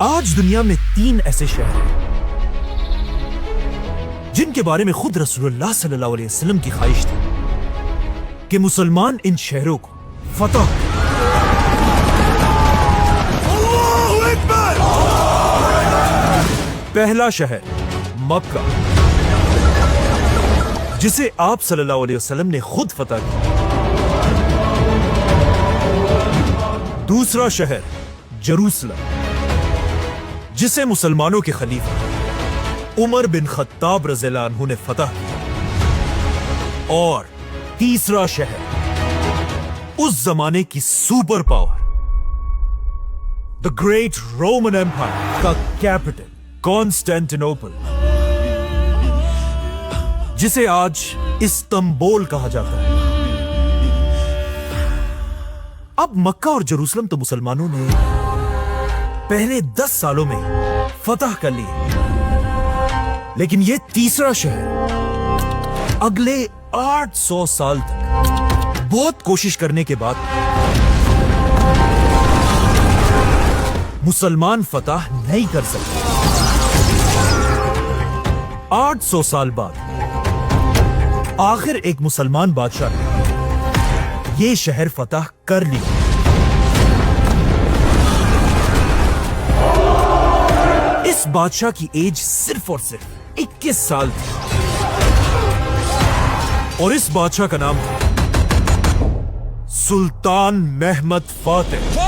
آج دنیا میں 3 ایسے شہر ہیں جن کے بارے میں خود رسول اللہ صلی اللہ علیہ وسلم کی خواہش تھی کہ مسلمان ان شہروں کو فتح کریں۔ اللہ اکبر! پہلا شہر مکہ، جسے آپ صلی اللہ علیہ وسلم نے خود فتح کیا۔ دوسرا شہر جروسلم، جسے مسلمانوں کے خلیفہ عمر بن خطاب رضی اللہ عنہ نے فتح کیا۔ اور تیسرا شہر اس زمانے کی super power the great Roman empire کا کیپٹل کانسٹینٹینوپل، جسے آج استنبول کہا جاتا ہے۔ اب مکہ اور جروسلم تو مسلمانوں نے پہلے 10 سالوں میں فتح کر لیے، لیکن یہ تیسرا شہر اگلے 800 سال تک بہت کوشش کرنے کے بعد مسلمان فتح نہیں کر سکتے۔ 800 سال بعد آخر ایک مسلمان بادشاہ نے یہ شہر فتح کر لیا۔ اس بادشاہ کی ایج صرف اور صرف 21 سال تھی، اور اس بادشاہ کا نام تھا سلطان محمد فاتح۔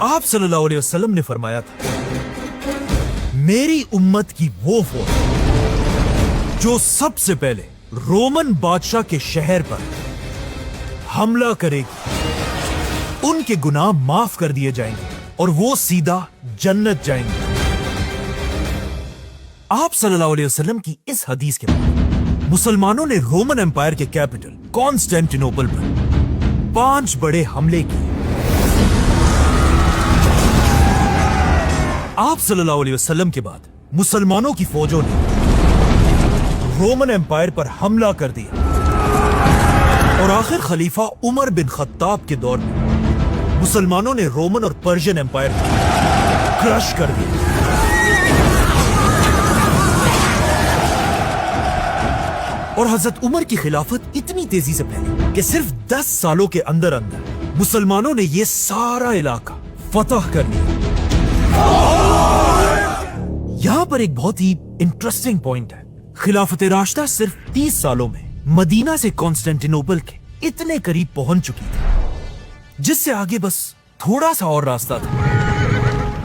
آپ صلی اللہ علیہ وسلم نے فرمایا تھا، میری امت کی وہ فوج جو سب سے پہلے رومن بادشاہ کے شہر پر حملہ کرے گی، ان کے گناہ معاف کر دیے جائیں گے اور وہ سیدھا جنت جائیں گے۔ آپ صلی اللہ علیہ وسلم کی اس حدیث کے بعد مسلمانوں نے رومن ایمپائر کے کیپٹل کانسٹینٹینوپل پر 5 بڑے حملے کیے۔ آپ صلی اللہ علیہ وسلم کے بعد مسلمانوں کی فوجوں نے رومن ایمپائر پر حملہ کر دیا، اور آخر خلیفہ عمر بن خطاب کے دور میں مسلمانوں نے رومن اور پرشین ایمپائر کو کرش کر دیا۔ اور حضرت عمر کی خلافت اتنی تیزی سے پھیلی کہ صرف 10 سالوں کے اندر مسلمانوں نے یہ سارا علاقہ فتح کر لیا۔ یہاں پر ایک بہت ہی انٹرسٹنگ پوائنٹ ہے۔ خلافت راشدہ صرف 30 سالوں میں مدینہ سے کانسٹینٹینوپل کے اتنے قریب پہنچ چکی تھی جس سے آگے بس تھوڑا سا اور راستہ تھا،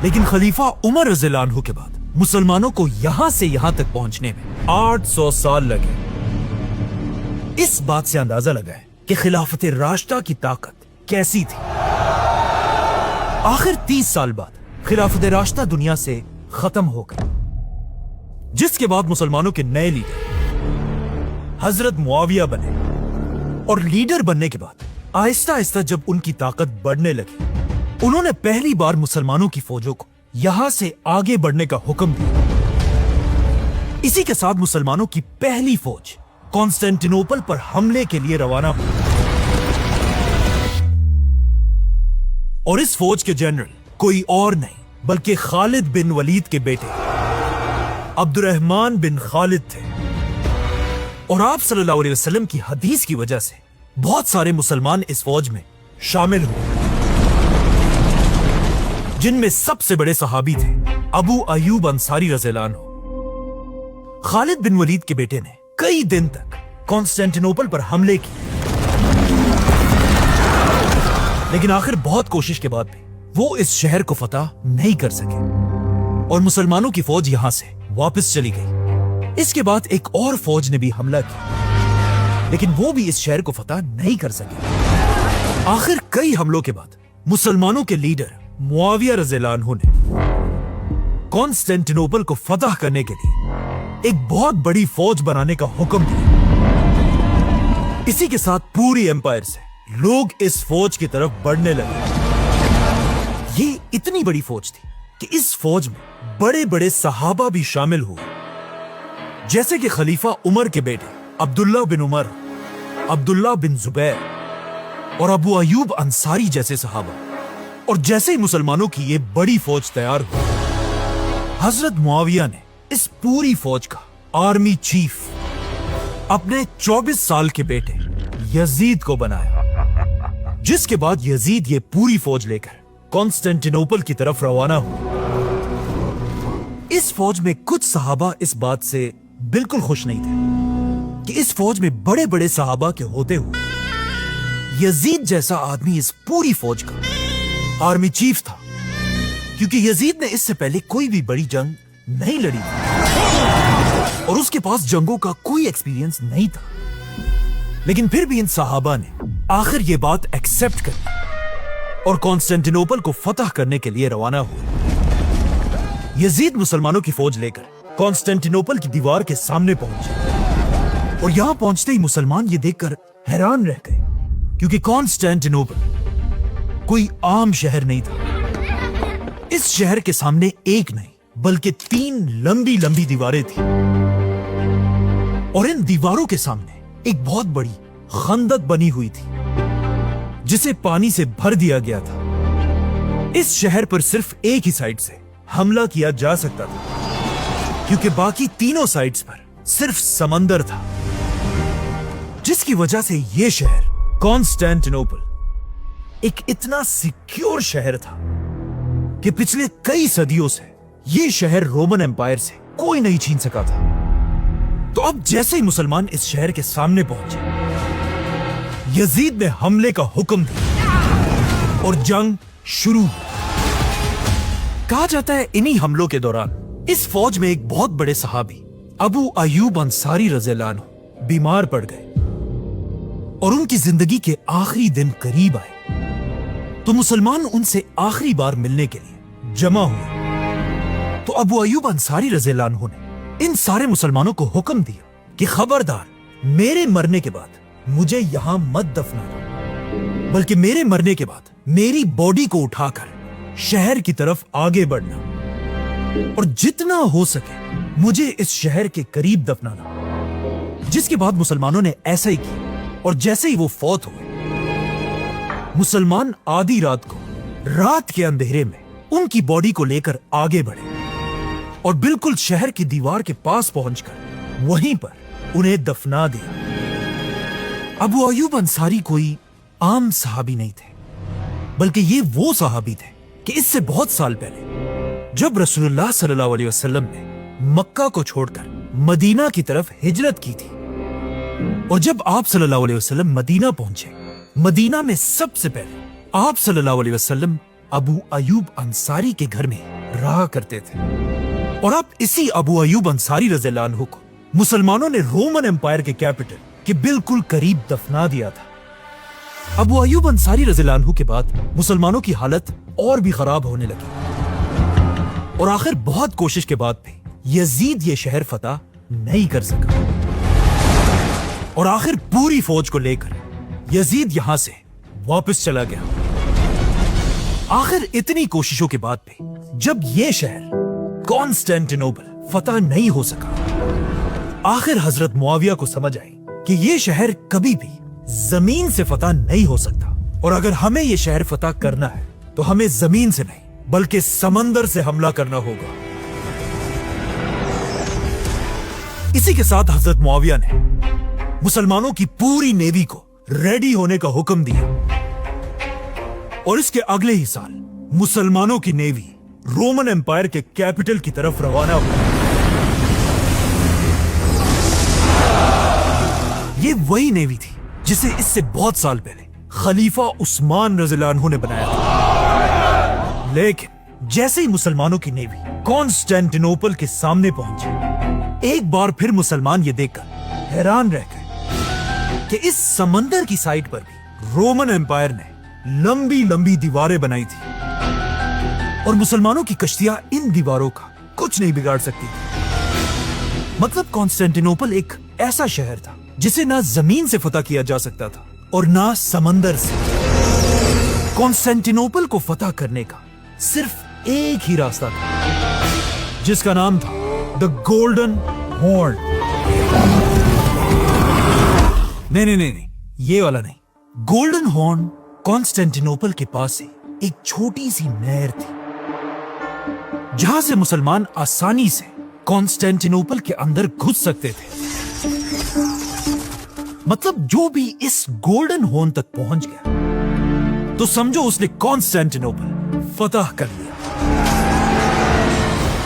لیکن خلیفہ عمر رضی اللہ عنہ کے بعد مسلمانوں کو یہاں سے یہاں تک پہنچنے میں 800 سال لگے۔ اس بات سے اندازہ لگا ہے کہ خلافت راشدہ کی طاقت کیسی تھی۔ آخر 30 سال بعد خلافت راشدہ دنیا سے ختم ہو گئی، جس کے بعد مسلمانوں کے نئے لیڈر حضرت معاویہ بنے، اور لیڈر بننے کے بعد آہستہ آہستہ جب ان کی طاقت بڑھنے لگی، انہوں نے پہلی بار مسلمانوں کی فوجوں کو یہاں سے آگے بڑھنے کا حکم دیا۔ اسی کے ساتھ مسلمانوں کی پہلی فوج کانسٹینٹینوپل پر حملے کے لیے روانہ ہوئی، اور اس فوج کے جنرل کوئی اور نہیں بلکہ خالد بن ولید کے بیٹے عبد الرحمن بن خالد تھے۔ اور آپ صلی اللہ علیہ وسلم کی حدیث کی وجہ سے بہت سارے مسلمان اس فوج میں شامل ہوئے، جن میں سب سے بڑے صحابی تھے ابو ایوب انصاری رضی اللہ عنہ۔ خالد بن ولید کے بیٹے نے کئی دن تک کانسٹینٹینوپل پر حملے کیے، لیکن آخر بہت کوشش کے بعد بھی وہ اس شہر کو فتح نہیں کر سکے، اور مسلمانوں کی فوج یہاں سے واپس چلی گئی۔ اس کے بعد ایک اور فوج نے بھی حملہ کیا، لیکن وہ بھی اس شہر کو فتح نہیں کر سکے۔ آخر کئی حملوں کے بعد مسلمانوں کے لیڈر معاویہ رضی اللہ عنہ نے کانسٹینٹینوپل کو فتح کرنے کے لیے ایک بہت بڑی فوج بنانے کا حکم دیا۔ اسی کے ساتھ پوری ایمپائر سے لوگ اس فوج کی طرف بڑھنے لگے۔ یہ اتنی بڑی فوج تھی کہ اس فوج میں بڑے بڑے صحابہ بھی شامل ہوئے، جیسے کہ خلیفہ عمر کے بیٹے عبداللہ بن عمر، عبداللہ بن زبیر، اور ابو ایوب انصاری جیسے صحابہ. اور جیسے ہی مسلمانوں کی یہ بڑی فوج تیار ہوئی، حضرت معاویہ نے اس پوری فوج کا آرمی چیف اپنے 24 سال کے بیٹے یزید کو بنایا، جس کے بعد یزید یہ پوری فوج لے کر کانسٹینٹینوپل کی طرف روانہ ہوا. اس فوج میں کچھ صحابہ اس بات سے بالکل خوش نہیں تھے کہ اس فوج میں بڑے بڑے صحابہ کے ہوتے ہوئے یزید جیسا آدمی اس پوری فوج کا آرمی چیف تھا، کیونکہ یزید نے اس سے پہلے کوئی بھی بڑی جنگ نہیں لڑی تھی اور اس کے پاس جنگوں کا کوئی ایکسپیرینس نہیں تھا. لیکن پھر بھی ان صحابہ نے آخر یہ بات ایکسپٹ کر لی اور کانسٹینٹینوپل کو فتح کرنے کے لیے روانہ ہوئے. یزید مسلمانوں کی فوج لے کر کانسٹینٹینوپل کی دیوار کے سامنے پہنچے اور یہاں پہنچتے ہی مسلمان یہ دیکھ کر حیران رہ گئے، کیونکہ کانسٹینٹینوپل کوئی عام شہر نہیں تھا. اس شہر کے سامنے ایک نہیں بلکہ 3 لمبی لمبی دیواریں تھیں، اور ان دیواروں کے سامنے ایک بہت بڑی خندق بنی ہوئی تھی جسے پانی سے بھر دیا گیا تھا. اس شہر پر صرف ایک ہی سائڈ سے حملہ کیا جا سکتا تھا، کیونکہ باقی تینوں سائڈز پر صرف سمندر تھا، جس کی وجہ سے یہ شہر کانسٹینٹینوپل ایک اتنا سیکیور شہر تھا کہ پچھلے کئی صدیوں سے یہ شہر رومن امپائر سے کوئی نہیں چھین سکا تھا. تو اب جیسے ہی مسلمان اس شہر کے سامنے پہنچے، یزید نے حملے کا حکم دیا اور جنگ شروع ہوئی. کہا جاتا ہے انہی حملوں کے دوران اس فوج میں ایک بہت بڑے صحابی ابو ایوب انصاری رضی اللہ عنہ بیمار پڑ گئے اور ان کی زندگی کے آخری دن قریب آئے. تو مسلمان ان سے آخری بار ملنے کے لیے جمع ہوئے. تو ابو ایوب انصاری رضی اللہ عنہ نے ان سارے مسلمانوں کو حکم دیا کہ خبردار، میرے مرنے کے بعد مجھے یہاں مت دفنانا، بلکہ میرے مرنے کے بعد میری باڈی کو اٹھا کر شہر کی طرف آگے بڑھنا اور جتنا ہو سکے مجھے اس شہر کے قریب دفنانا. جس کے بعد مسلمانوں نے ایسا ہی کیا، اور جیسے ہی وہ فوت ہوئے، مسلمان آدھی رات کو رات کے اندھیرے میں ان کی باڈی کو لے کر آگے بڑھے اور بالکل شہر کی دیوار کے پاس پہنچ کر وہیں پر انہیں دفنا دیا. ابو ایوب انصاری کوئی عام صحابی نہیں تھے، بلکہ یہ وہ صحابی تھے کہ اس سے بہت سال پہلے جب رسول اللہ صلی اللہ علیہ وسلم نے مکہ کو چھوڑ کر مدینہ کی طرف ہجرت کی تھی، اور جب آپ صلی اللہ علیہ وسلم مدینہ پہنچے، مدینہ میں سب سے پہلے آپ صلی اللہ علیہ وسلم ابو ایوب انصاری کے گھر میں رہا کرتے تھے. اور آپ اسی ابو ایوب انصاری رضی اللہ عنہ کو مسلمانوں نے رومن امپائر کے کیپٹل کے بالکل قریب دفنا دیا تھا. ابو ایوب انصاری رضی اللہ عنہ کے بعد مسلمانوں کی حالت اور بھی خراب ہونے لگی، اور آخر بہت کوشش کے بعد بھی یزید یہ شہر فتح نہیں کر سکا، اور آخر پوری فوج کو لے کر یزید یہاں سے واپس چلا گیا. آخر اتنی کوششوں کے بعد بھی جب یہ شہر کانسٹینٹینوپل فتح نہیں ہو سکا، آخر حضرت معاویہ کو سمجھ آئی کہ یہ شہر کبھی بھی زمین سے فتح نہیں ہو سکتا، اور اگر ہمیں یہ شہر فتح کرنا ہے تو ہمیں زمین سے نہیں بلکہ سمندر سے حملہ کرنا ہوگا. اسی کے ساتھ حضرت معاویہ نے مسلمانوں کی پوری نیوی کو ریڈی ہونے کا حکم دیا، اور اس کے اگلے ہی سال مسلمانوں کی نیوی رومن امپائر کے کیپٹل کی طرف روانہ ہوئی. یہ وہی نیوی تھی جسے اس سے بہت سال پہلے خلیفہ عثمان رضی اللہ عنہ نے بنایا تھا. لیکن جیسے ہی مسلمانوں کی نیوی کانسٹینٹینوپل کے سامنے پہنچی، ایک بار پھر مسلمان یہ دیکھ کر حیران رہ گئے کہ اس سمندر کی سائٹ پر بھی رومن امپائر نے لمبی لمبی دیواریں بنائی تھی، اور مسلمانوں کی کشتیاں ان دیواروں کا کچھ نہیں بگاڑ سکتی. مطلب کانسٹینٹینوپل ایک ایسا شہر تھا جسے نہ زمین سے فتح کیا جا سکتا تھا اور نہ سمندر سے. کانسٹینٹینوپل کو فتح کرنے کا صرف ایک ہی راستہ تھا، جس کا نام تھا دا گولڈن ہارن. نہیں، یہ والا نہیں، गोल्डन हॉर्न कॉन्स्टेंटिनोपल के पास ही एक छोटी सी नहर थी जहां से मुसलमान आसानी से कॉन्स्टेंटिनोपल के अंदर घुस सकते थे। मतलब जो भी इस गोल्डन हॉर्न तक पहुंच गया तो समझो उसने कॉन्स्टेंटिनोपल फतह कर लिया।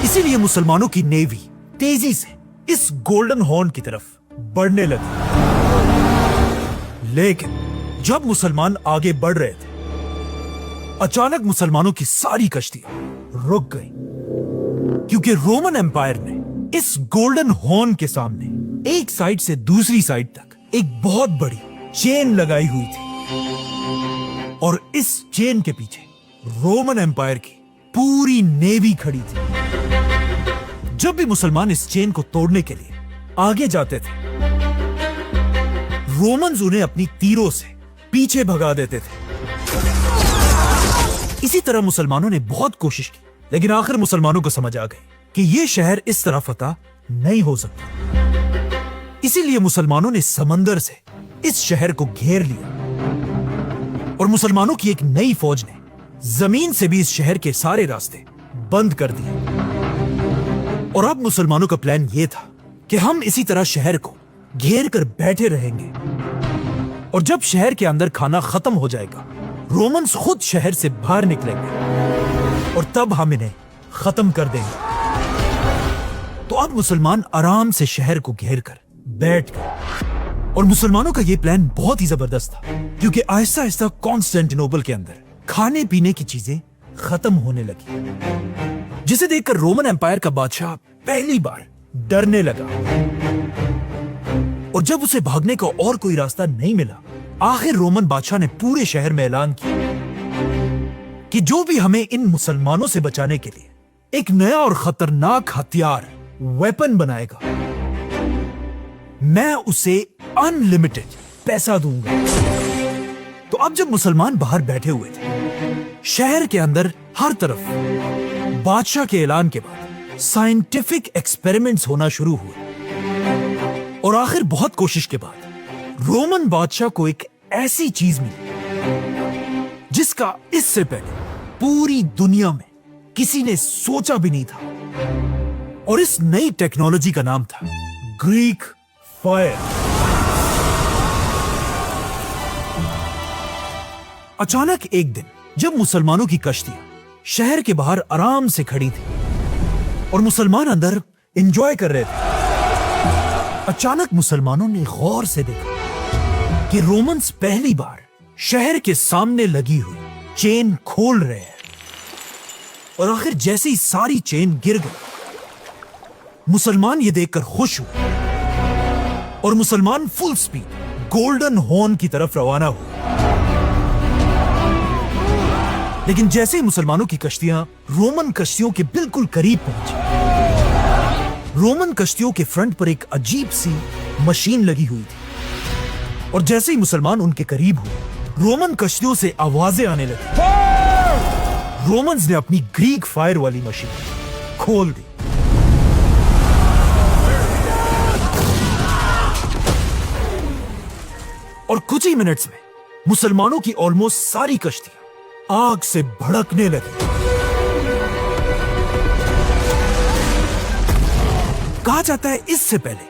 इसीलिए मुसलमानों की नेवी तेजी से इस गोल्डन हॉर्न की तरफ बढ़ने लगी। लेकिन जब मुसलमान आगे बढ़ रहे थे, अचानक मुसलमानों की सारी कश्तियां रुक गई, क्योंकि रोमन एम्पायर ने इस गोल्डन हॉर्न के सामने एक साइड से दूसरी साइड तक एक बहुत बड़ी चेन लगाई हुई थी और इस चेन के पीछे रोमन एम्पायर की पूरी नेवी खड़ी थी। जब भी मुसलमान इस चेन को तोड़ने के लिए आगे जाते थे, रोमन्स उन्हें अपनी तीरों से पीछे भगा देते थे। इसी तरह मुसलमानों ने बहुत कोशिश की, लेकिन आखिर मुसलमानों को समझ आ गई कि यह शहर इस तरह फतह नहीं हो सकता। इसीलिए मुसलमानों ने समंदर से इस शहर को घेर लिया और मुसलमानों की एक नई फौज ने जमीन से भी इस शहर के सारे रास्ते बंद कर दिए। और अब मुसलमानों का प्लान यह था कि हम इसी तरह शहर को घेर कर बैठे रहेंगे और जब शहर के अंदर खाना खत्म हो जाएगा, रोमन्स खुद शहर से बाहर निकलेंगे और तब हम इन्हें खत्म कर देंगे। तो अब मुसलमान आराम से शहर को घेर कर बैठ गए और मुसलमानों का यह प्लान बहुत ही जबरदस्त था, क्योंकि आहिस्ता आहिस्ता कॉन्स्टेंटिनोपल के अंदर खाने पीने की चीजें खत्म होने लगी, जिसे देखकर रोमन एम्पायर का बादशाह पहली बार डरने लगा। और जब उसे भागने का और कोई रास्ता नहीं मिला, आखिर रोमन बादशाह ने पूरे शहर में ऐलान किया कि जो भी हमें इन मुसलमानों से बचाने के लिए एक नया और खतरनाक हथियार वेपन बनाएगा, मैं उसे अनलिमिटेड पैसा दूंगा। तो अब जब मुसलमान बाहर बैठे हुए थे, शहर के अंदर हर तरफ बादशाह के ऐलान के बाद साइंटिफिक एक्सपेरिमेंट्स होना शुरू हुए और आखिर बहुत कोशिश के बाद रोमन बादशाह को एक ऐसी चीज मिली जिसका इससे पहले पूरी दुनिया में किसी ने सोचा भी नहीं था। और इस नई टेक्नोलॉजी का नाम था ग्रीक फायर। अचानक एक दिन जब मुसलमानों की कश्तियां शहर के बाहर आराम से खड़ी थी और मुसलमान अंदर एंजॉय कर रहे थे, अचानक मुसलमानों ने गौर से देखा कि रोमन्स पहली बार शहर के सामने लगी हुई चेन खोल रहे हैं। और आखिर जैसे ही सारी चेन गिर गई, मुसलमान ये देखकर खुश हुए और मुसलमान फुल स्पीड गोल्डन हॉर्न की तरफ रवाना हुए। लेकिन जैसे ही मुसलमानों की कश्तियां रोमन कश्तियों के बिल्कुल करीब पहुंची, रोमन कश्तियों के फ्रंट पर एक अजीब सी मशीन लगी हुई थी और जैसे ही मुसलमान उनके करीब हुए, रोमन कश्तियों से आवाजें आने लगी। रोमन्स ने अपनी ग्रीक फायर वाली मशीन खोल दी और कुछ ही मिनट्स में मुसलमानों की ऑलमोस्ट सारी कश्तियां आग से भड़कने लगी। कहा जाता है इससे पहले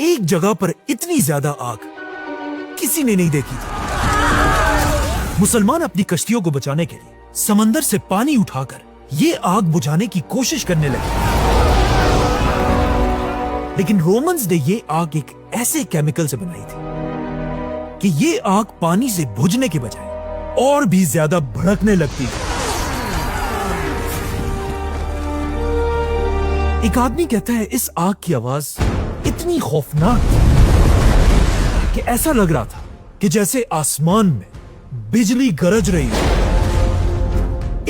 एक जगह पर इतनी ज्यादा आग किसी ने नहीं देखी थी। मुसलमान अपनी कश्तियों को बचाने के लिए समंदर से पानी उठाकर ये आग बुझाने की कोशिश करने लगे, लेकिन रोमन्स ने ये आग एक ऐसे केमिकल से बनाई थी कि ये आग पानी से बुझने के बजाय और भी ज्यादा भड़कने लगती थी। एक आदमी कहता है इस आग की आवाज इतनी खौफनाक थी कि ऐसा लग रहा था कि जैसे आसमान में बिजली गरज रही हो।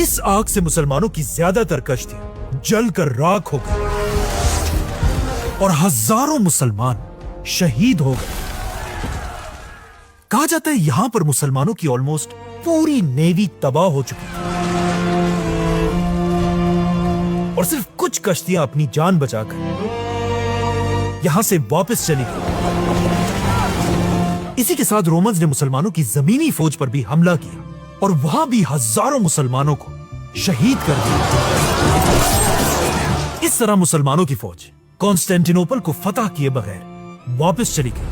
इस आग से मुसलमानों की ज्यादातर कश्तियां जलकर राख हो गई और हजारों मुसलमान शहीद हो गए। कहा जाता है यहां पर मुसलमानों की ऑलमोस्ट पूरी नेवी तबाह हो चुकी थी और सिर्फ कुछ कश्तियां अपनी जान बचाकर यहां से वापस चली गई। इसी के साथ रोमन्स ने मुसलमानों की जमीनी फौज पर भी हमला किया और वहां भी हजारों मुसलमानों को शहीद कर दिया। इस तरह मुसलमानों की फौज कॉन्स्टेंटिनोपल को फतह किए बगैर वापस चली गई।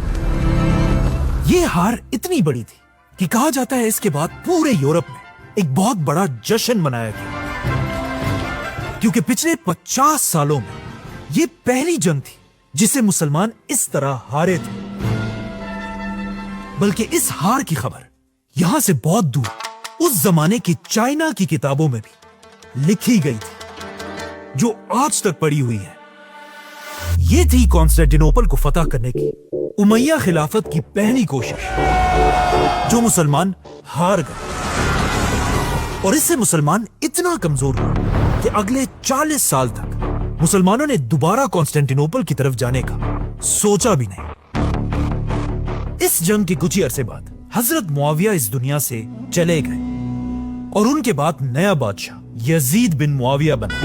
ये हार इतनी बड़ी थी कि कहा जाता है इसके बाद पूरे यूरोप में एक बहुत बड़ा जश्न मनाया गया, क्योंकि पिछले 50 सालों में ये पहली जंग थी जिसे मुसलमान इस तरह हारे थे। बल्कि इस हार की खबर यहां से बहुत दूर उस जमाने की चाइना की किताबों में भी लिखी गई थी, जो आज तक पड़ी हुई है। ये थी कॉन्स्टेंटिनोपल को फतह करने की उमैया खिलाफत की पहली कोशिश, जो मुसलमान हार गए। और इससे मुसलमान इतना कमजोर हुए कि अगले 40 साल तक मुसलमानों ने दोबारा कॉन्स्टेंटिनोपल की तरफ जाने का सोचा भी नहीं। इस जंग के कुछ ही अरसे बाद हजरत मुआविया इस दुनिया से चले गए और उनके बाद नया बादशाह यजीद बिन मुआविया बना।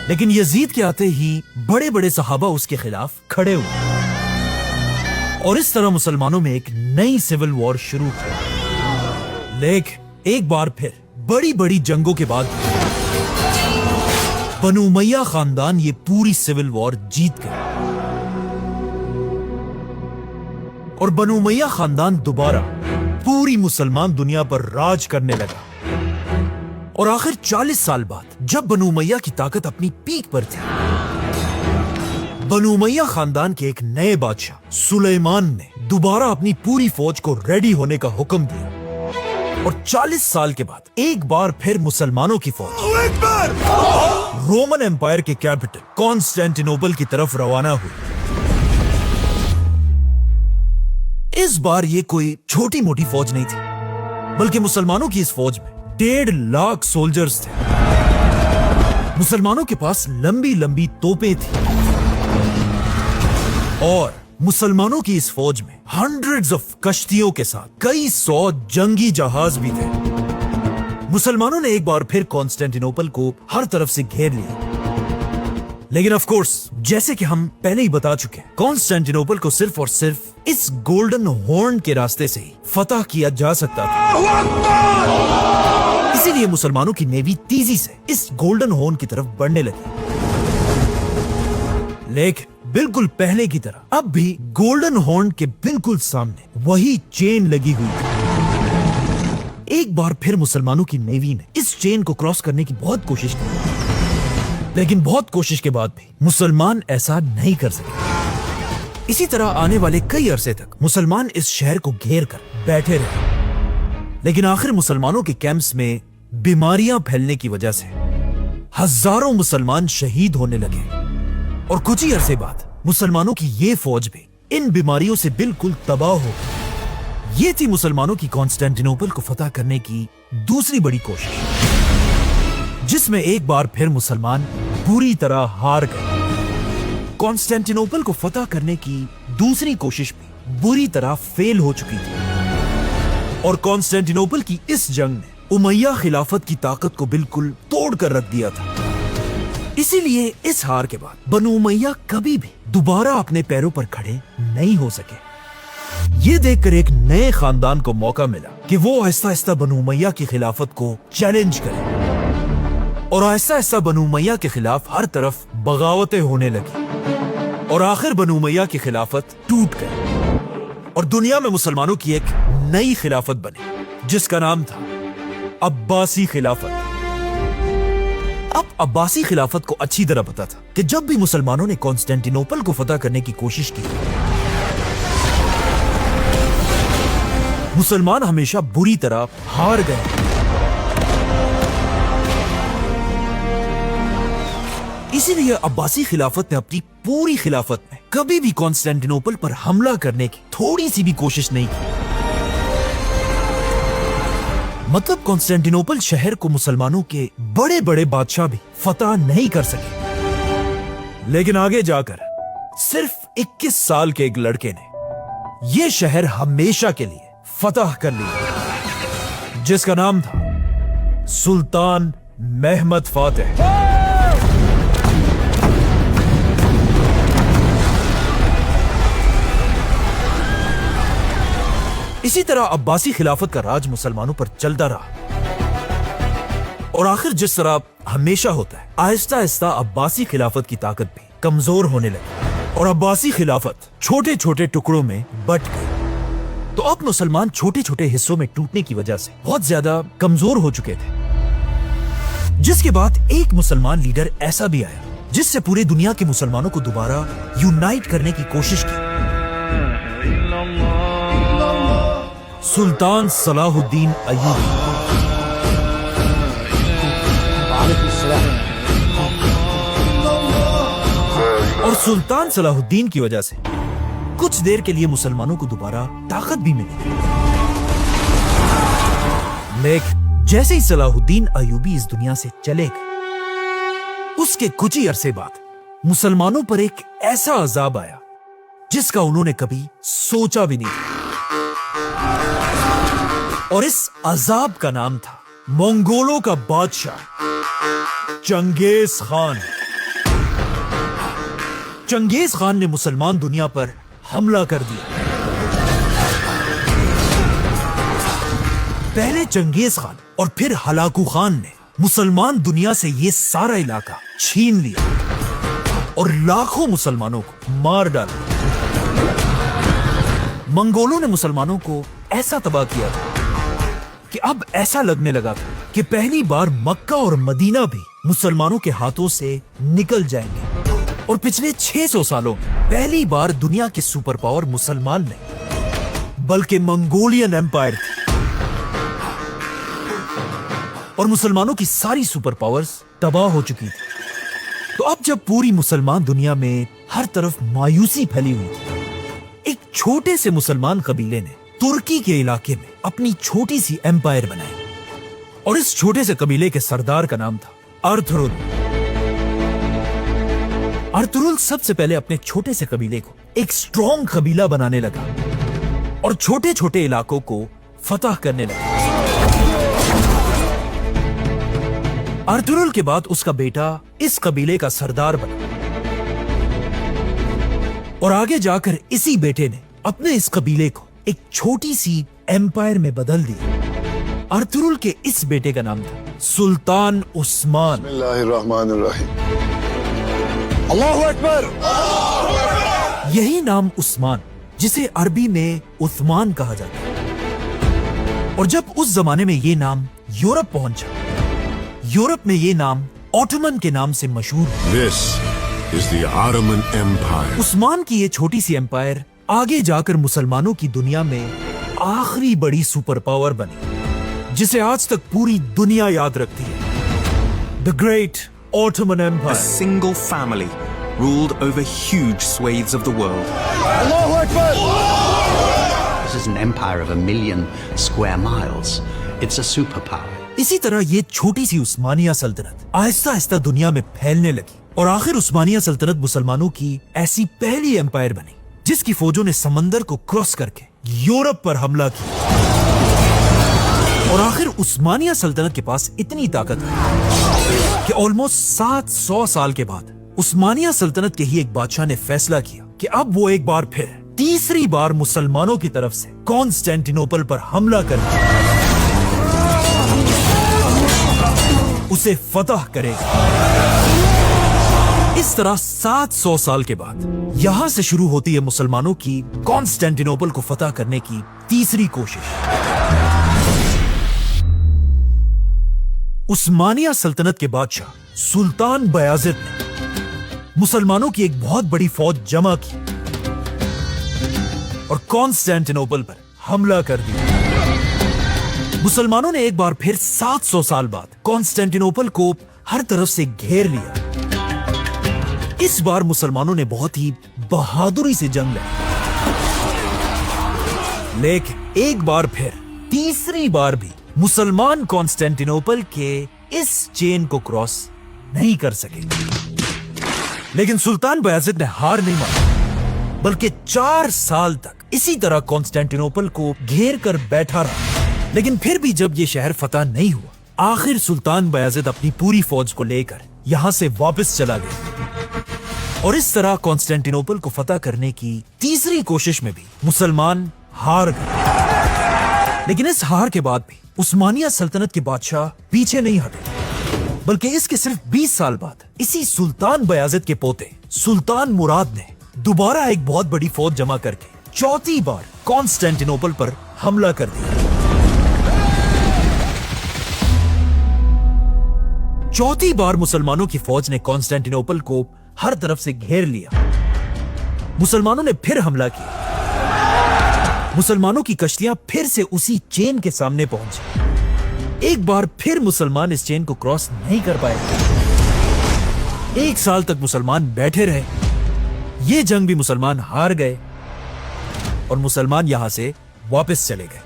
लेकिन यजीद के आते ही बड़े बड़े सहाबा उसके खिलाफ खड़े हुए और इस तरह मुसलमानों में एक नई सिविल वॉर शुरू हुई। लेकिन एक बार फिर बड़ी बड़ी जंगों के बाद बनु उमैया खानदान ये पूरी सिविल वॉर जीत गए और बनु उमैया खानदान दोबारा पूरी मुसलमान दुनिया पर राज करने लगा। और आखिर 40 साल बाद जब बनु उमैया की ताकत अपनी पीक पर थी, बनु उमैया खानदान के एक नए बादशाह सुलेमान ने दोबारा अपनी पूरी फौज को रेडी होने का हुक्म दिया और 40 साल के बाद एक बार फिर मुसलमानों की फौज रोमन एम्पायर के कैपिटल कॉन्स्टेंटिनोपल की तरफ रवाना हुई। इस बार ये कोई छोटी मोटी फौज नहीं थी, बल्कि मुसलमानों की इस फौज में 1.5 लाख सोल्जर्स थे। मुसलमानों के पास लंबी लंबी तोपें थी और मुसलमानों की इस फौज में हंड्रेड्स ऑफ कश्तियों के साथ कई 100 जंगी जहाज भी थे। मुसलमानों ने एक बार फिर कॉन्स्टेंटिनोपल को हर तरफ से घेर लिया। लेकिन ऑफ कोर्स जैसे कि हम पहले ही बता चुके हैं, कॉन्स्टेंटिनोपल को सिर्फ और सिर्फ इस गोल्डन हॉर्न के रास्ते से ही फतह किया जा सकता था। इसीलिए मुसलमानों की नेवी तेजी से इस गोल्डन हॉर्न की तरफ बढ़ने लगी। लेकिन बिल्कुल पहले की तरह अब भी गोल्डन हॉर्न के बिल्कुल सामने वही चेन लगी हुई थी। एक बार फिर मुसलमानों की नेवी ने इस चेन को क्रॉस करने की बहुत कोशिश की, लेकिन बहुत कोशिश के बाद भी मुसलमान ऐसा नहीं कर सके। इसी तरह आने वाले कई अरसे तक मुसलमान इस शहर को घेर कर बैठे रहे। लेकिन आखिर मुसलमानों के कैंप्स में बीमारियां फैलने की वजह से हजारों मुसलमान शहीद होने लगे और कुछ ही अरसे बाद मुसलमानों की ये फौज भी इन बीमारियों से बिल्कुल तबाह हो गई। ये थी मुसलमानों की कॉन्स्टेंटिनोपल को फतह करने की दूसरी बड़ी कोशिश, जिसमें एक बार फिर मुसलमान बुरी तरह हार गए। कॉन्स्टेंटिनोपल को फतह करने की दूसरी कोशिश भी बुरी तरह फेल हो चुकी थी और कॉन्स्टेंटिनोपल की इस जंग ने उमैया खिलाफत की ताकत को बिल्कुल तोड़ कर रख दिया था। इसीलिए इस हार के बाद बनु उमैया कभी भी दोबारा अपने पैरों पर खड़े नहीं हो सके। ये देखकर एक नए खानदान को मौका मिला कि वो आहिस्ता आहिस्ता बनु उमैया की खिलाफत को चैलेंज करे और आहिस्ता आहिस्ता बनु उमैया के खिलाफ हर तरफ बगावतें होने लगी और आखिर बनु उमैया की खिलाफत टूट गई और दुनिया में मुसलमानों की एक नई खिलाफत बनी, जिसका नाम था अब्बासी खिलाफत। अब अब्बासी खिलाफत को अच्छी तरह पता था कि जब भी मुसलमानों ने कॉन्स्टेंटिनोपल को फतह करने की कोशिश की, मुसलमान हमेशा बुरी तरह हार गए। इसीलिए अब्बासी खिलाफत ने अपनी पूरी खिलाफत में कभी भी कॉन्स्टेंटिनोपल पर हमला करने की थोड़ी सी भी कोशिश नहीं की। मतलब कॉन्स्टेंटिनोपल शहर को मुसलमानों के बड़े बड़े बादशाह भी फतह नहीं कर सके। लेकिन आगे जाकर सिर्फ 21 साल के एक लड़के ने यह शहर हमेशा के लिए फतह कर लिया, जिसका नाम था सुल्तान महमद फातेह। इसी तरह अब्बासी खिलाफत का राज मुसलमानों पर चलता रहा और आखिर जिस तरह हमेशा होता है, आहिस्ता आहिस्ता अब्बासी खिलाफत की ताकत भी कमजोर होने लगी और अब्बासी खिलाफत छोटे छोटे टुकड़ों में बंट गई। तो अब मुसलमान छोटे छोटे हिस्सों में टूटने की वजह से बहुत ज्यादा कमजोर हो चुके थे, जिसके बाद एक मुसलमान लीडर ऐसा भी आया जिससे पूरी दुनिया के मुसलमानों को दोबारा यूनाइट करने की कोशिश की। सुल्तान सलाहुद्दीन अय्यूबी। और सुल्तान सलाहुद्दीन की वजह से कुछ देर के लिए मुसलमानों को दोबारा ताकत भी मिली, लेकिन जैसे ही सलाहुद्दीन अय्यूबी इस दुनिया से चले गए, उसके कुछ ही अरसे बाद मुसलमानों पर एक ऐसा अजाब आया जिसका उन्होंने कभी सोचा भी नहीं था। और इस अजाब का नाम था मंगोलों का बादशाह चंगेज खान। चंगेज खान ने मुसलमान दुनिया पर हमला कर दिया। पहले चंगेज खान और फिर हलाकू खान ने मुसलमान दुनिया से ये सारा इलाका छीन लिया और लाखों मुसलमानों को मार डाला। मंगोलों ने मुसलमानों को ऐसा तबाह किया था कि अब ऐसा लगने लगा था कि पहली बार मक्का और मदीना भी मुसलमानों के हाथों से निकल जाएंगे। और पिछले 600 सालों में पहली बार दुनिया के सुपर पावर मुसलमान नहीं बल्कि मंगोलियन एम्पायर थी और मुसलमानों की सारी सुपर पावर्स तबाह हो चुकी थी। तो अब जब पूरी मुसलमान दुनिया में हर तरफ मायूसी फैली हुई थी, एक छोटे से मुसलमान कबीले ने तुर्की के इलाके में अपनी छोटी सी एम्पायर बनाई और इस छोटे से कबीले के सरदार का नाम था अर्थुरुल। अर्थुरुल सबसे पहले अपने छोटे से कबीले को एक स्ट्रॉन्ग कबीला बनाने लगा और छोटे छोटे इलाकों को फतह करने लगा। अर्थुरुल के बाद उसका बेटा इस कबीले का सरदार बना और आगे जाकर इसी बेटे ने अपने इस कबीले को एक छोटी सी एम्पायर में बदल दिया। अर्थुरुल के इस बेटे का नाम था सुल्तान उस्मान। बिस्मिल्लाहिर्रहमानिर्रहीम। अल्लाहु अकबर। यही नाम उस्मान, जिसे अरबी में उस्मान कहा जाता है, और जब उस जमाने में ये नाम यूरोप पहुंचा, यूरोप में ये नाम ऑटोमन के नाम से मशहूर है। This is the Ottoman Empire. Usman की ये छोटी सी एम्पायर आगे जाकर मुसलमानों की दुनिया में आखिरी बड़ी सुपर पावर बनी, जिसे आज तक पूरी दुनिया याद रखती है। The great Ottoman A empire. single family ruled over huge swathes of the world. Allahu Akbar. This is an empire of 1 million square miles. It's a superpower. इसी तरह ये छोटी सी उस्मानिया सल्तनत आहिस्ता आहिस्ता दुनिया में फैलने लगी और आखिर उस्मानिया सल्तनत मुसलमानों की ऐसी पहली एम्पायर बनी जिसकी फौजों ने समंदर को क्रॉस करके यूरोप पर हमला किया। और आखिर उस्मानिया सल्तनत के पास इतनी ताकत है कि ऑलमोस्ट 700 साल के बाद उस्मानिया सल्तनत के ही एक बादशाह ने फैसला किया कि अब वो एक बार फिर तीसरी बार मुसलमानों की तरफ से कॉन्स्टेंटिनोपल पर हमला करके उसे फतह करेगा। इस तरह 700 साल के बाद यहां से शुरू होती है मुसलमानों की कॉन्स्टेंटिनोपल को फतह करने की तीसरी कोशिश। उस्मानिया सल्तनत के बादशाह सुल्तान बयाजिद ने मुसलमानों की एक बहुत बड़ी फौज जमा की और कॉन्स्टेंटिनोपल पर हमला कर दिया। मुसलमानों ने एक बार फिर 700 साल बाद कॉन्स्टेंटिनोपल को हर तरफ से घेर लिया। इस बार मुसलमानों ने बहुत ही बहादुरी से जंग लड़ी, लेकिन एक बार फिर तीसरी बार भी मुसलमान कॉन्स्टेंटिनोपल के इस चेन को क्रॉस नहीं कर सके। लेकिन सुल्तान बयाजिद ने हार नहीं मानी, बल्कि 4 साल तक इसी तरह कॉन्स्टेंटिनोपल को घेर कर बैठा रहा। लेकिन फिर भी जब ये शहर फतह नहीं हुआ, आखिर सुल्तान बयाजिद अपनी पूरी फौज को लेकर यहां से वापस चला गया और इस तरह कॉन्स्टेंटिनोपल को फतह करने की तीसरी कोशिश में भी मुसलमान हार गए। लेकिन इस हार के बाद भी उस्मानिया सल्तनत के बादशाह पीछे नहीं हटे, बल्कि इसके सिर्फ 20 साल बाद इसी सुल्तान बयाज़िद के पोते सुल्तान मुराद ने दोबारा एक बहुत बड़ी फौज जमा करके चौथी बार कॉन्स्टेंटिनोपल पर हमला कर दिया। चौथी बार मुसलमानों की फौज ने कॉन्स्टेंटिनोपल को हर तरफ से घेर लिया। मुसलमानों ने फिर हमला किया। मुसलमानों की कश्तियां फिर से उसी चेन के सामने पहुंची। एक बार फिर मुसलमान इस चेन को क्रॉस नहीं कर पाए। 1 साल तक मुसलमान बैठे रहे। ये जंग भी मुसलमान हार गए और मुसलमान यहां से वापस चले गए।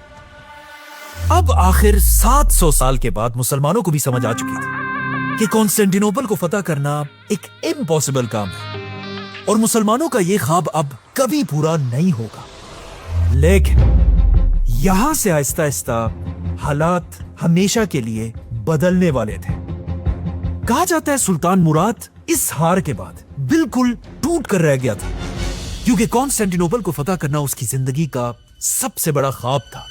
अब आखिर 700 साल के बाद मुसलमानों को भी समझ आ चुकी थी कि कॉन्स्टेंटिनोपल को फतह करना एक इम्पॉसिबल काम है और मुसलमानों का यह ख्वाब अब कभी पूरा नहीं होगा। लेकिन यहां से आहिस्ता आहिस्ता हालात हमेशा के लिए बदलने वाले थे। कहा जाता है सुल्तान मुराद इस हार के बाद बिल्कुल टूट कर रह गया था, क्योंकि कॉन्स्टेंटिनोपल को फतह करना उसकी जिंदगी का सबसे बड़ा ख्वाब था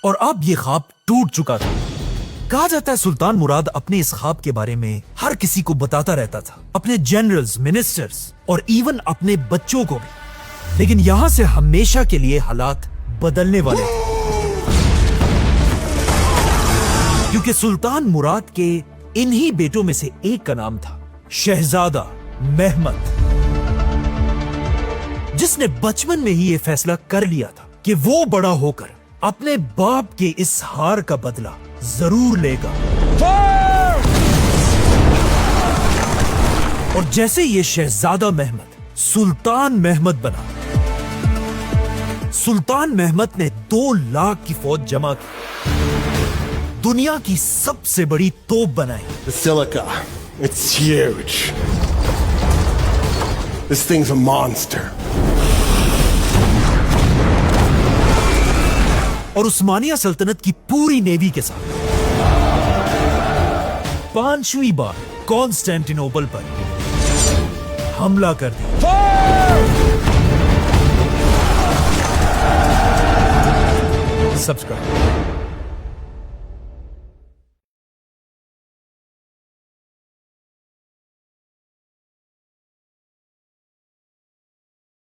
और अब यह ख्वाब टूट चुका था। कहा जाता है सुल्तान मुराद अपने इस ख्वाब के बारे में हर किसी को बताता रहता था, अपने जनरल्स, मिनिस्टर्स और इवन अपने बच्चों को भी। लेकिन यहां से हमेशा के लिए हालात बदलने वाले थे, क्योंकि सुल्तान मुराद के इन्हीं बेटों में से एक का नाम था शहजादा महमद, जिसने बचपन में ही यह फैसला कर लिया था कि वो बड़ा होकर अपने बाप के इस हार का बदला जरूर लेगा। और जैसे ये शहजादा महमद सुल्तान महमद बना, सुल्तान महमद ने 2 लाख की फौज जमा की, दुनिया की सबसे बड़ी तोप बनाई। Basilica, it's huge. This thing's a monster. और उस्मानिया सल्तनत की पूरी नेवी के साथ 5वीं बार कॉन्स्टेंटिनोपल पर हमला कर दिया। सब्सक्राइब।